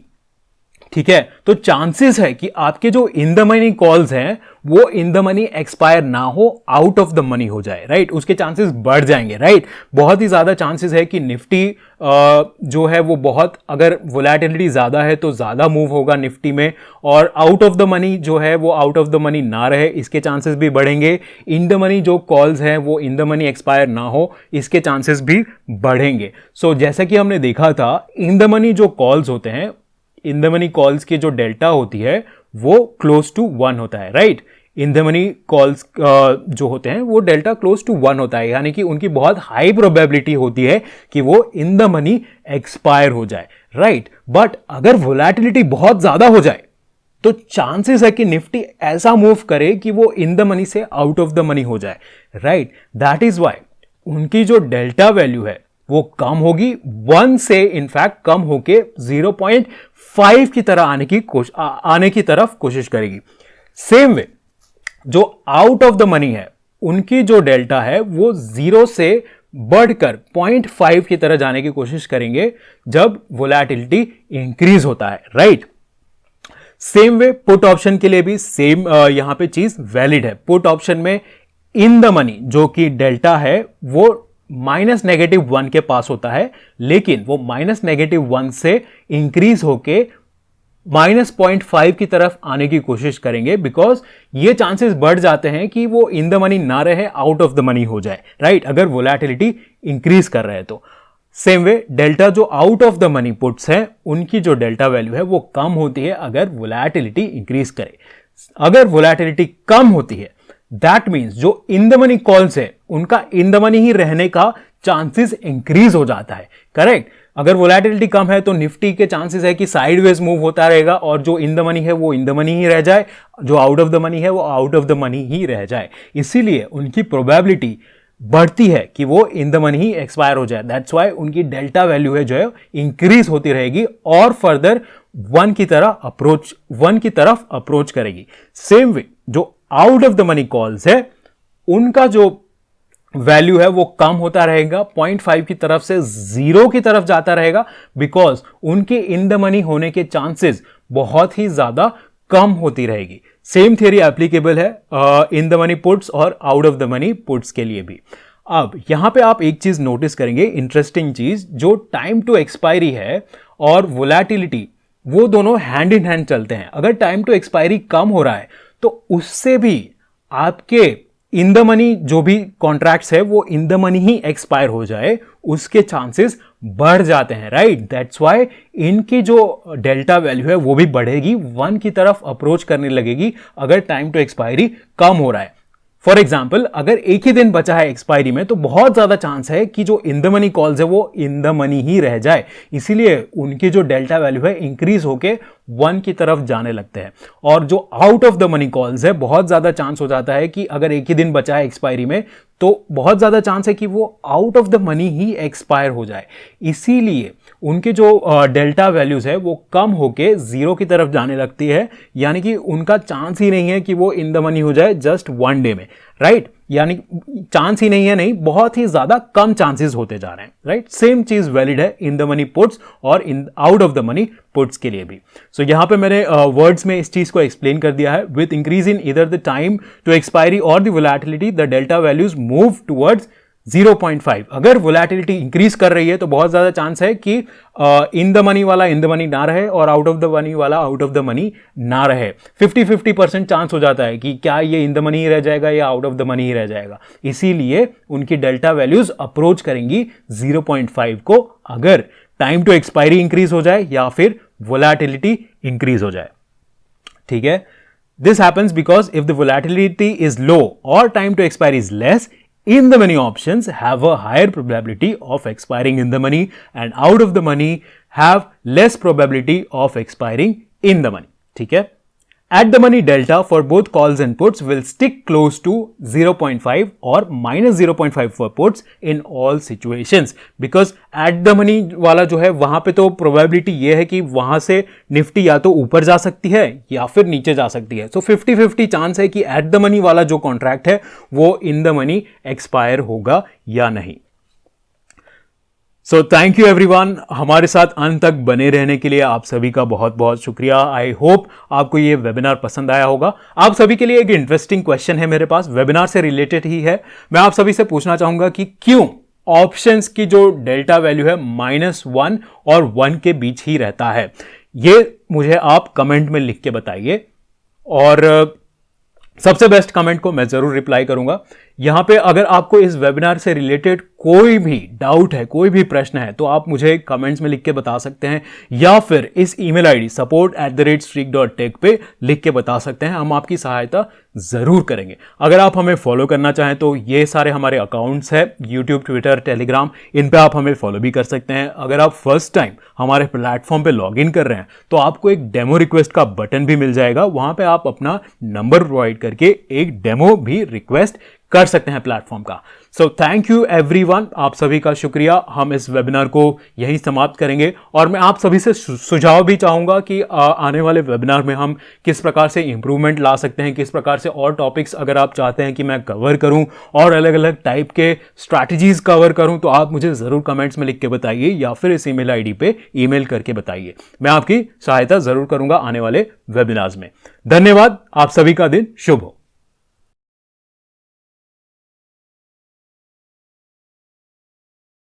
ठीक है, तो चांसेस है कि आपके जो इन द मनी कॉल्स हैं वो इन द मनी एक्सपायर ना हो, आउट ऑफ द मनी हो जाए, राइट। उसके चांसेस बढ़ जाएंगे, राइट। बहुत ही ज्यादा चांसेस है कि निफ्टी जो है वो बहुत, अगर वोलेटिलिटी ज्यादा है तो ज्यादा मूव होगा निफ्टी में, और आउट ऑफ द मनी जो है वो आउट ऑफ द मनी ना रहे, इसके चांसेस भी बढ़ेंगे। इन द मनी जो कॉल्स हैं वो इन द मनी एक्सपायर ना हो, इसके चांसेस भी बढ़ेंगे। सो जैसा कि हमने देखा था, इन द मनी जो कॉल्स होते हैं, इन द मनी कॉल्स की जो डेल्टा होती है वो क्लोज टू 1 होता है, right. In the money calls जो होते हैं वो डेल्टा क्लोज टू 1 होता है, यानी कि उनकी बहुत हाई प्रोबेबिलिटी होती है कि वो इन द मनी एक्सपायर हो जाए, राइट। बट अगर वोलेटिलिटी बहुत ज्यादा हो जाए तो चांसेस है कि निफ्टी ऐसा मूव करे कि वो इन द मनी से आउट ऑफ द मनी हो जाए, राइट। दैट इज वाई उनकी जो डेल्टा वैल्यू है वो कम होगी, 1 से इनफैक्ट कम होके 0.5 की तरह आने की तरफ कोशिश करेगी। सेम वे जो आउट ऑफ द मनी है उनकी जो डेल्टा है वो 0 से बढ़कर 0.5 की तरह जाने की कोशिश करेंगे जब वोलेटिलिटी इंक्रीज होता है, right. Same way put option के लिए भी सेम यहां पे चीज वैलिड है। पुट ऑप्शन में इन द मनी जो कि डेल्टा है वो -1 के पास होता है, लेकिन वो -1 से इंक्रीज होके -0.5 की तरफ आने की कोशिश करेंगे, बिकॉज ये चांसेस बढ़ जाते हैं कि वो इन द मनी ना रहे, आउट ऑफ द मनी हो जाए, राइट, अगर वोलेटिलिटी इंक्रीज कर रहे हैं तो। सेम वे डेल्टा जो out of the money puts है उनकी जो डेल्टा वैल्यू है वो कम होती है अगर वोलेटिलिटी इंक्रीज करे। अगर वोलेटिलिटी कम होती है, दैट मीन्स जो इन द मनी कॉल्स है उनका इन द मनी ही रहने का चांसेस इंक्रीज हो जाता है, करेक्ट। अगर वोलेटिलिटी कम है तो निफ्टी के चांसेस है कि साइडवेज मूव होता रहेगा, और जो इन द मनी है वो इन द मनी ही रह जाए, जो आउट ऑफ द मनी है वो आउट ऑफ द मनी ही रह जाए। इसीलिए उनकी प्रोबेबिलिटी बढ़ती है कि वो in the money he expire हो जाए। दैट्स वाई उनकी डेल्टा वैल्यू है जो है इंक्रीज होती रहेगी और फर्दर 1 की तरफ अप्रोच करेगी। सेम वे जो out of the money calls है उनका जो वैल्यू है वो कम होता रहेगा, 0.5 की तरफ से 0 की तरफ जाता रहेगा, बिकॉज उनके इन द मनी होने के चांसेस बहुत ही ज्यादा कम होती रहेगी। सेम थियरी एप्लीकेबल है इन द मनी पुट्स और out of the money puts के लिए भी। अब यहां पे आप एक चीज नोटिस करेंगे, इंटरेस्टिंग चीज, जो टाइम टू एक्सपायरी है और वोलेटिलिटी वो दोनों हैंड इन हैंड चलते हैं। अगर टाइम टू एक्सपायरी कम हो रहा है तो उससे भी आपके इन द मनी जो भी कॉन्ट्रैक्ट्स है वो in the money he expire हो जाए, उसके चांसेस बढ़ जाते हैं, राइट। दैट्स वाई इनकी जो डेल्टा वैल्यू है वो भी बढ़ेगी, 1 की तरफ अप्रोच करने लगेगी अगर टाइम टू एक्सपायरी कम हो रहा है। फॉर एग्जाम्पल, अगर एक ही दिन बचा है एक्सपायरी में तो बहुत ज्यादा चांस है कि जो इन द मनी कॉल्स है वो इन द मनी ही रह जाए, इसीलिए उनकी जो डेल्टा वैल्यू है इंक्रीज होके 1 की तरफ जाने लगते हैं। और जो out of the money calls है बहुत ज्यादा चांस हो जाता है कि अगर एक ही दिन बचा है एक्सपायरी में तो बहुत ज्यादा चांस है कि वो out of the money he expire हो जाए, इसीलिए उनके जो डेल्टा वैल्यूज है वो कम होके जीरो की तरफ जाने लगती है, यानी कि उनका चांस ही नहीं है कि वो इन द मनी हो जाए जस्ट वन डे में, राइट? यानी चांस ही नहीं है, नहीं, बहुत ही ज्यादा कम चांसेस होते जा रहे हैं, राइट? सेम चीज वैलिड है इन द मनी पुट्स और in out of the money puts के लिए भी। सो यहां पे मैंने वर्ड्स में इस चीज को एक्सप्लेन कर दिया है। विथ इंक्रीज इन इधर द टाइम टू एक्सपायरी और the volatility the delta values move towards 0.5। अगर वोलेटिलिटी इंक्रीज कर रही है तो बहुत ज्यादा चांस है कि इन द मनी वाला इन द मनी ना रहे और आउट ऑफ द मनी वाला आउट ऑफ द मनी ना रहे। 50-50% चांस हो जाता है कि क्या ये इन द मनी ही रह जाएगा या आउट ऑफ द मनी ही रह जाएगा। इसीलिए उनकी डेल्टा वैल्यूज अप्रोच करेंगी 0.5 को, अगर टाइम टू एक्सपायरी इंक्रीज हो जाए या फिर वोलेटिलिटी इंक्रीज हो जाए। ठीक है, this happens because if the volatility is low और time to expiry is less, in the money options have a higher probability of expiring in the money and out of the money have less probability of expiring in the money. ठीक है, at the money delta for both calls and puts will stick close to 0.5 or minus 0.5 for puts in all situations because at the money वाला जो है वहां पे तो probability ये है कि वहां से निफ्टी या तो ऊपर जा सकती है या फिर नीचे जा सकती है। सो 50-50 चांस है कि एट द मनी वाला जो कॉन्ट्रैक्ट है वो इन द मनी एक्सपायर होगा या नहीं। सो थैंक यू एवरीवन, हमारे साथ अंत तक बने रहने के लिए आप सभी का बहुत बहुत शुक्रिया। आई होप आपको ये वेबिनार पसंद आया होगा। आप सभी के लिए एक इंटरेस्टिंग क्वेश्चन है मेरे पास, वेबिनार से रिलेटेड ही है। मैं आप सभी से पूछना चाहूंगा कि क्यों ऑप्शंस की जो डेल्टा वैल्यू है -1 और 1 के बीच ही रहता है। ये मुझे आप कमेंट में लिख के बताइए और सबसे बेस्ट कमेंट को मैं जरूर रिप्लाई करूंगा। यहां पे अगर आपको इस वेबिनार से रिलेटेड कोई भी डाउट है, कोई भी प्रश्न है, तो आप मुझे कमेंट्स में लिख के बता सकते हैं या फिर इस ईमेल आईडी support@streak.tech पे लिख के बता सकते हैं। हम आपकी सहायता जरूर करेंगे। अगर आप हमें फॉलो करना चाहें तो ये सारे हमारे अकाउंट्स हैं, यूट्यूब, ट्विटर, टेलीग्राम, इन पे आप हमें फॉलो भी कर सकते हैं। अगर आप फर्स्ट टाइम हमारे प्लेटफॉर्म पे लॉग इन कर रहे हैं तो आपको एक डेमो रिक्वेस्ट का बटन भी मिल जाएगा। वहां पे आप अपना नंबर प्रोवाइड करके एक डेमो भी रिक्वेस्ट कर सकते हैं प्लेटफॉर्म का। सो थैंक यू एवरीवन, आप सभी का शुक्रिया। हम इस वेबिनार को यहीं समाप्त करेंगे और मैं आप सभी से सुझाव भी चाहूंगा कि आने वाले वेबिनार में हम किस प्रकार से इंप्रूवमेंट ला सकते हैं, किस प्रकार से और टॉपिक्स अगर आप चाहते हैं कि मैं कवर करूं और अलग अलग टाइप के स्ट्रैटेजीज कवर करूं तो आप मुझे जरूर कमेंट्स में लिख के बताइए या फिर इस ईमेल आईडी पे ईमेल करके बताइए। मैं आपकी सहायता जरूर करूंगा आने वाले वेबिनार्स में। धन्यवाद, आप सभी का दिन शुभ हो।